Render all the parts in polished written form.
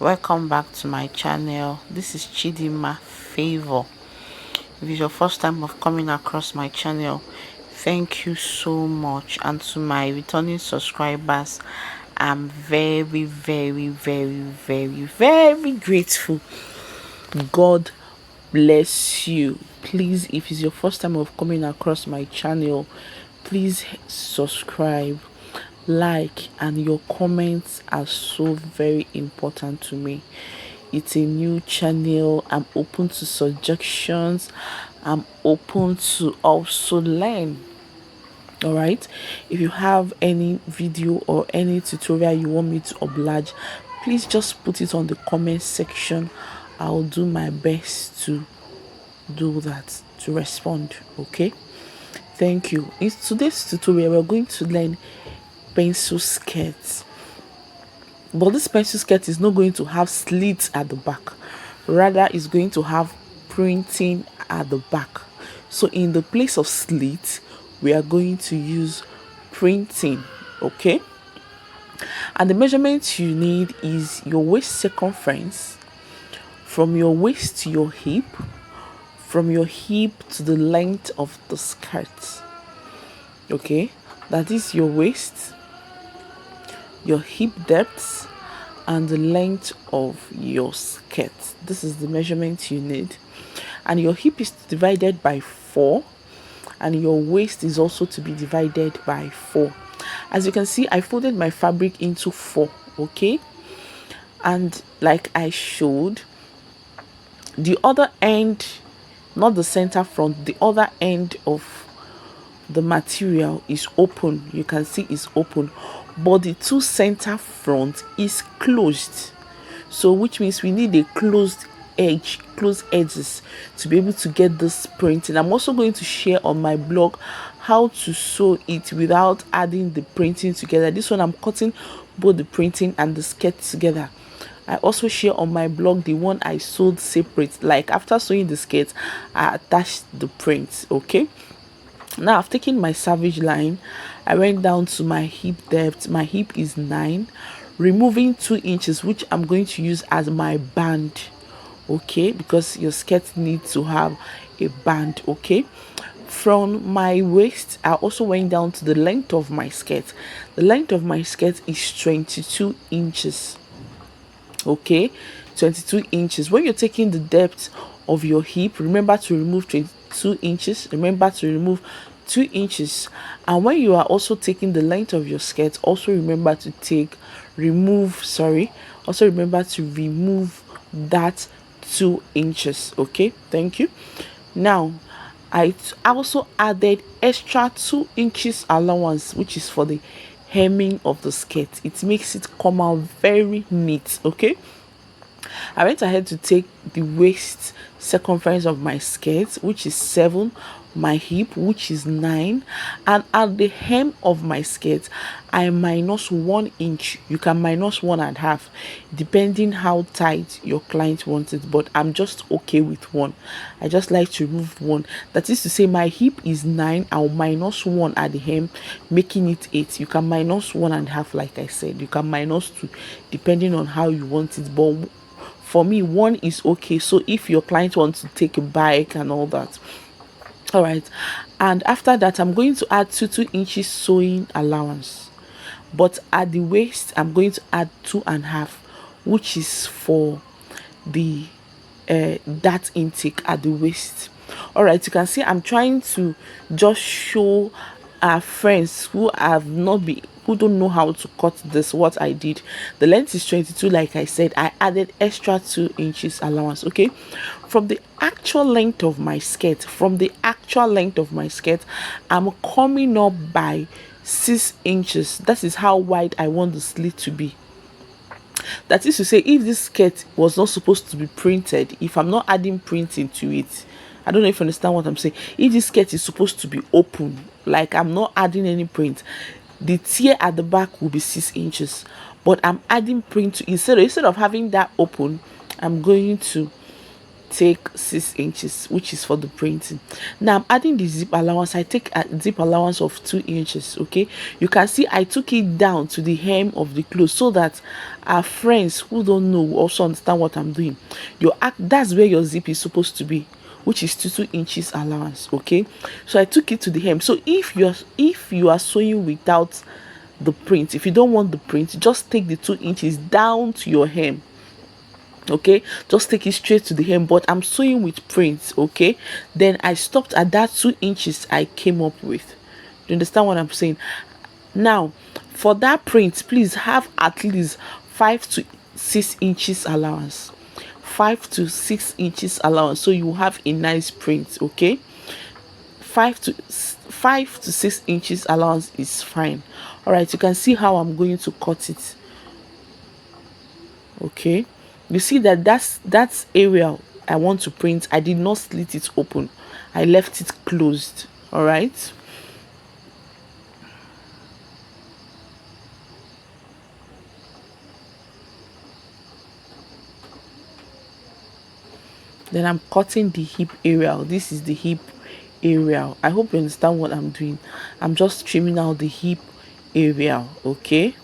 Welcome back to my channel. This is Chidima Favor. If it's your first time of coming across my channel, thank you so much. And to my returning subscribers, I'm very grateful. God bless you. Please, if it's your first time of coming across my channel, please subscribe, like, and your comments are so very important to me. It's a new channel. I'm open to suggestions. I'm open to also learn. All right, if you have any video or any tutorial you want me to oblige, please just put it on the comment section. I'll do my best to do that, to respond. Okay, thank you. In today's tutorial, we're going to learn pencil skirts, but this pencil skirt is not going to have slits at the back, rather it's going to have printing at the back. So in the place of slits, we are going to use printing. Okay, and the measurement you need is your waist circumference, from your waist to your hip, from your hip to the length of the skirt. Okay, that is your waist, your hip depth, and the length of your skirt. This is the measurement you need. And your hip is divided by 4, and your waist is also to be divided by 4. As you can see, I folded my fabric into 4. Okay, and like I showed, the other end, not the center front, the other end of the material is open. You can see it's open, but the 2 center front is closed. So which means we need a closed edges to be able to get this printing. I'm also going to share on my blog how to sew it without adding the printing together. This one I'm cutting both the printing and the skirt together. I also share on my blog the one I sewed separate. Like after sewing the skirt, I attached the print. Okay, now I've taken my savage line. I went down to my hip depth. My hip is 9, removing 2 inches, which I'm going to use as my band. Okay, because your skirt needs to have a band. Okay, from my waist, I also went down to the length of my skirt. The length of my skirt is 22 inches. Okay, 22 inches. When you're taking the depth of your hip, remember to remove 22 inches. Remember to remove 2 inches. And when you are also taking the length of your skirt, also remember to remove that 2 inches. Okay, thank you. Now I also added extra 2 inches allowance, which is for the hemming of the skirt. It makes it come out very neat. Okay, I went ahead to take the waist circumference of my skirt, which is 7, my hip, which is 9, and at the hem of my skirt, I minus 1 inch. You can minus 1.5, depending how tight your client wants it, but I'm just okay with 1. I just like to remove 1. That is to say, my hip is 9, I'll minus 1 at the hem, making it 8. You can minus 1.5, like I said. You can minus 2, depending on how you want it, but for me 1 is okay. So if your client wants to take a bike and all that, all right. And after that, I'm going to add 2 inches sewing allowance, but at the waist I'm going to add 2.5, which is for the that intake at the waist. All right, you can see I'm trying to just show our friends who don't know how to cut this what I did. The length is 22, like I said. I added extra 2 inches allowance. Okay, from the actual length of my skirt, I'm coming up by 6 inches. That is how wide I want the slit to be. That is to say, if this skirt was not supposed to be printed, if I'm not adding printing to it, I don't know if you understand what I'm saying. If this skirt is supposed to be open, like I'm not adding any print, the tear at the back will be 6 inches. But I'm adding print to, instead of having that open, I'm going to take 6 inches, which is for the printing. Now I'm adding the zip allowance. I take a zip allowance of 2 inches. Okay, you can see I took it down to the hem of the clothes so that our friends who don't know will also understand what I'm doing. That's where your zip is supposed to be, which is 2 inches allowance. Okay, so I took it to the hem. So if you are sewing without the print, if you don't want the print, just take the 2 inches down to your hem. Okay, just take it straight to the hem, but I'm sewing with print. Okay, then I stopped at that 2 inches I came up with. You understand what I'm saying? Now for that print, please have at least 5 to 6 inches allowance. 5 to 6 inches allowance, so you have a nice print. Okay, 5 to 6 inches allowance is fine. All right, you can see how I'm going to cut it. Okay, you see that that's area I want to print. I did not slit it open, I left it closed. All right, then I'm cutting the hip area. This is the hip area. I hope you understand what I'm doing. I'm just trimming out the hip area. Okay,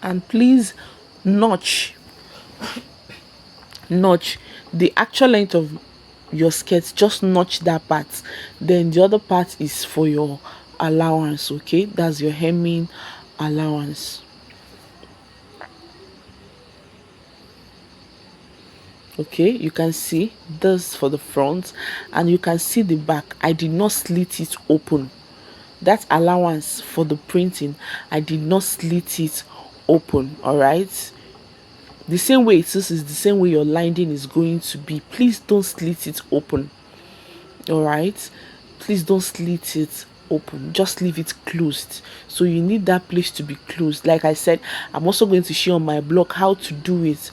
and please notch notch the actual length of your skirt. Just notch that part, then the other part is for your allowance. Okay, that's your hemming allowance. Okay, you can see this for the front, and you can see the back. I did not slit it open. That allowance for the printing, I did not slit it open. All right, the same way it is the same way your lining is going to be. Please don't slit it open. All right, please don't slit it open, just leave it closed. So you need that place to be closed. Like I said, I'm also going to share on my blog how to do it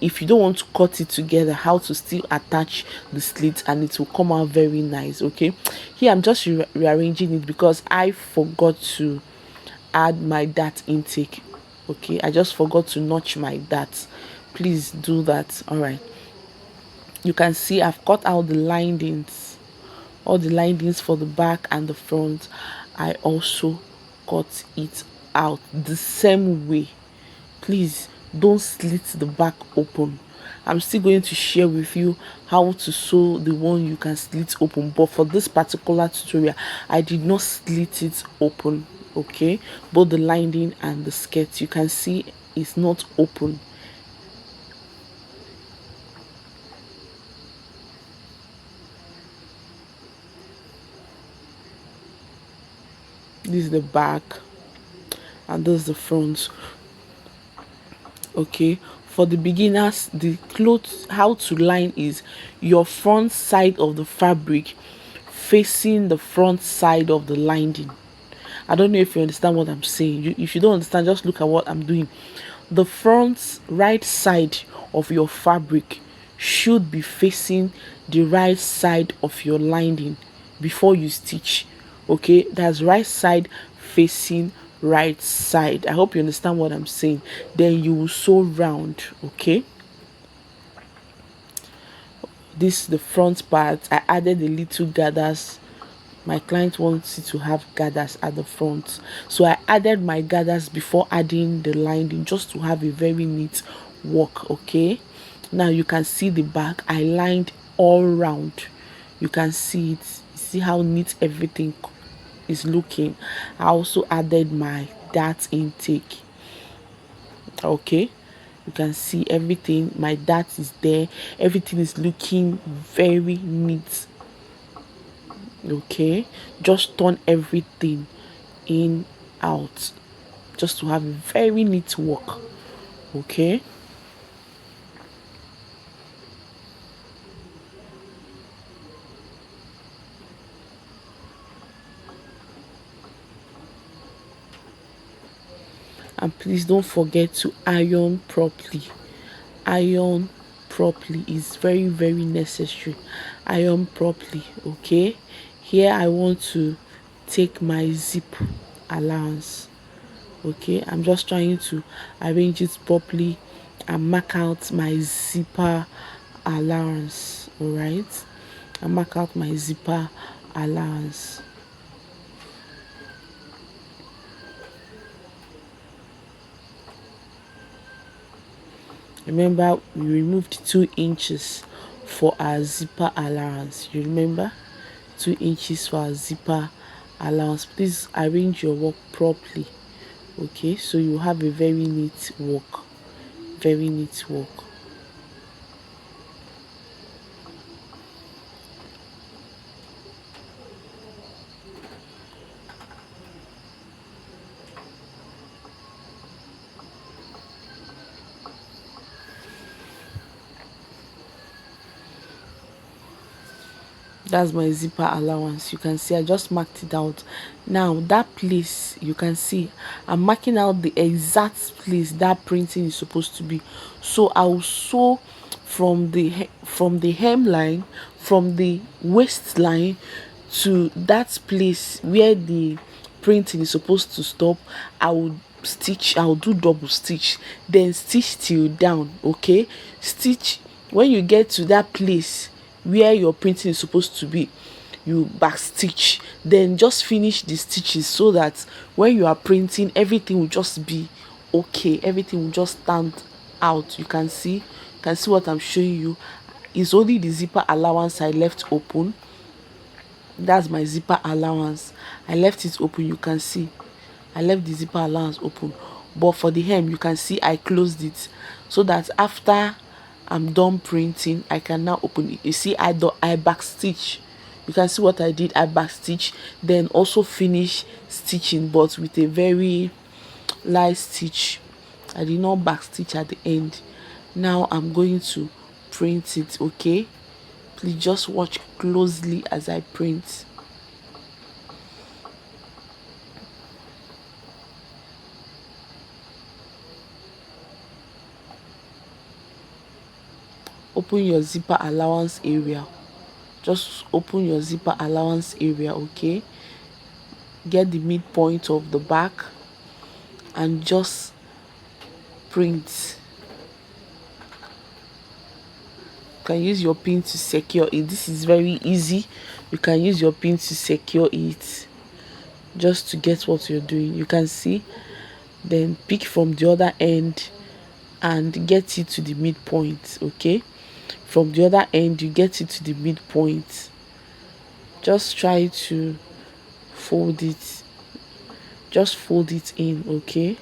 if you don't want to cut it together, how to still attach the slit and it will come out very nice. Okay, here I'm just rearranging it because I forgot to add my dart intake. Okay, I just forgot to notch my dart. Please do that. All right, you can see I've cut out the linings, all the linings for the back and the front. I also cut it out the same way. Please don't slit the back open. I'm still going to share with you how to sew the one you can slit open, but for this particular tutorial I did not slit it open. Okay, both the lining and the skirt, you can see it's not open. This is the back and this is the front. Okay, for the beginners, the clothes, how to line is your front side of the fabric facing the front side of the lining. I don't know if you understand what I'm saying. If you don't understand, just look at what I'm doing. The front right side of your fabric should be facing the right side of your lining before you stitch. Okay, that's right side facing right side. I hope you understand what I'm saying. Then you will sew round. Okay, this is the front part. I added a little gathers. My client wants it to have gathers at the front, so I added my gathers before adding the lining, just to have a very neat work. Okay, now you can see the back. I lined all round. You can see it. See how neat everything is looking. I also added my dart intake. Okay, you can see everything. My dart is there. Everything is looking very neat. Okay, just turn everything in out, just to have a very neat work. Okay, And please don't forget to iron properly. Iron properly is very, very necessary. Iron properly, okay? Here I want to take my zip allowance. Okay, I'm just trying to arrange it properly and mark out my zipper allowance. All right, I mark out my zipper allowance. Remember, we removed 2 inches for our zipper allowance. You remember, 2 inches for our zipper allowance. Please arrange your work properly. Okay, so you have a very neat work. Very neat work. That's my zipper allowance. You can see I just marked it out. Now that place, you can see I'm marking out the exact place that printing is supposed to be. So I'll sew from the hemline, from the waistline to that place where the printing is supposed to stop. I'll do double stitch, then stitch till down. Okay, stitch when you get to that place where your printing is supposed to be, you back stitch, then just finish the stitches so that when you are printing, everything will just be okay, everything will just stand out. You can see what I'm showing you. It's only the zipper allowance I left open. That's my zipper allowance. I left it open. You can see I left the zipper allowance open, but for the hem, you can see I closed it so that after I'm done printing, I can now open it. You see, I back stitch. You can see what I did. I back stitch, then also finish stitching, but with a very light stitch. I did not back stitch at the end. Now I'm going to print it. Okay, please just watch closely as I print. Open your zipper allowance area. Just open your zipper allowance area. Okay, get the midpoint of the back and just print. You can use your pin to secure it. This is very easy. You can use your pin to secure it just to get what you're doing. You can see, then pick from the other end and get it to the midpoint. Okay, from the other end you get it to the midpoint. Just try to fold it, just fold it in. Okay,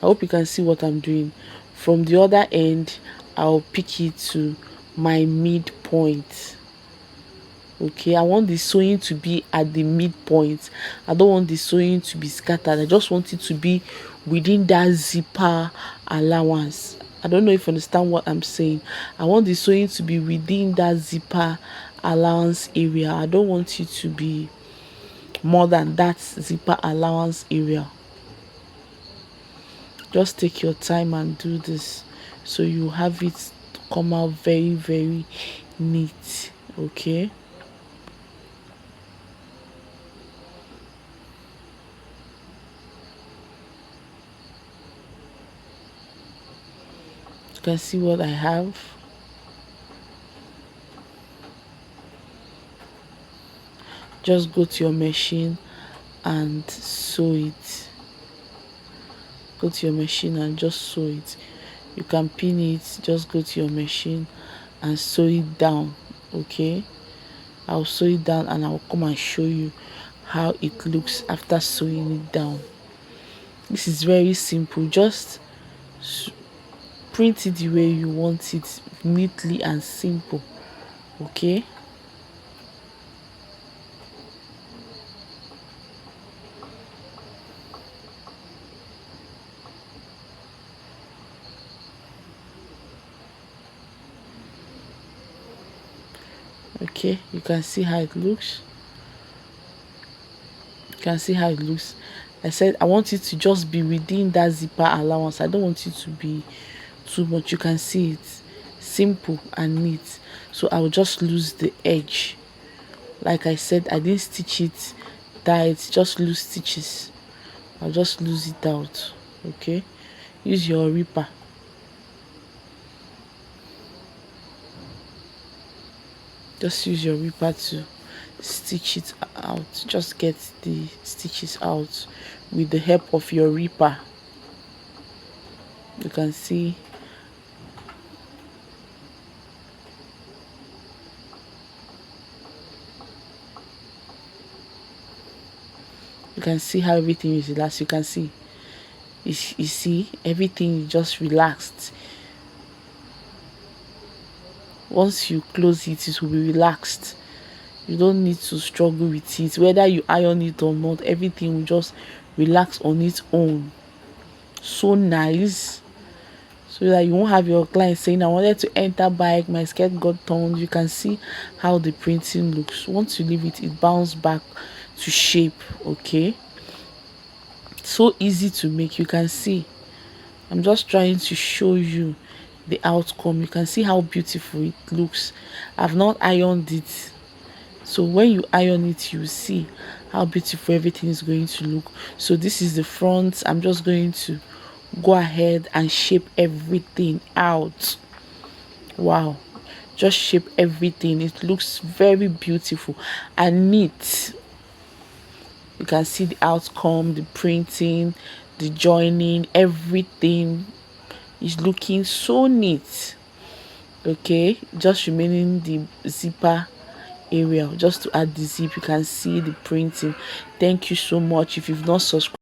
I hope you can see what I'm doing. From the other end, I'll pick it to my midpoint. Okay, I want the sewing to be at the midpoint. I don't want the sewing to be scattered. I just want it to be within that zipper allowance. I don't know if you understand what I'm saying. I want the sewing to be within that zipper allowance area. I don't want it to be more than that zipper allowance area. Just take your time and do this so you have it come out very, very neat. Okay, you can see what I have. Just go to your machine and sew it. Go to your machine and just sew it. You can pin it. Just go to your machine and sew it down. Okay, I'll sew it down and I'll come and show you how it looks after sewing it down. This is very simple. Just print it the way you want it, neatly and simple. Okay, okay, you can see how it looks. You can see how it looks. I said I want it to just be within that zipper allowance. I don't want it to be too much. You can see it simple and neat. So I will just lose the edge. Like I said, I didn't stitch it tight, just loose stitches. I'll just lose it out. Okay, use your ripper. Just use your ripper to stitch it out. Just get the stitches out with the help of your ripper. You can see how everything is relaxed. You can see you see everything just relaxed. Once you close it, it will be relaxed. You don't need to struggle with it, whether you iron it or not. Everything will just relax on its own. So nice, so that you won't have your client saying, I wanted to enter bike, my skirt got torn. You can see how the printing looks. Once you leave it, it bounces back to shape. Okay, so easy to make. You can see I'm just trying to show you the outcome. You can see how beautiful it looks. I've not ironed it, so when you iron it, you see how beautiful everything is going to look. So this is the front. I'm just going to go ahead and shape everything out. Wow, just shape everything. It looks very beautiful and neat. You can see the outcome, the printing, the joining, everything is looking so neat. Okay, just remaining the zipper area just to add the zip. You can see the printing. Thank you so much. If you've not subscribed,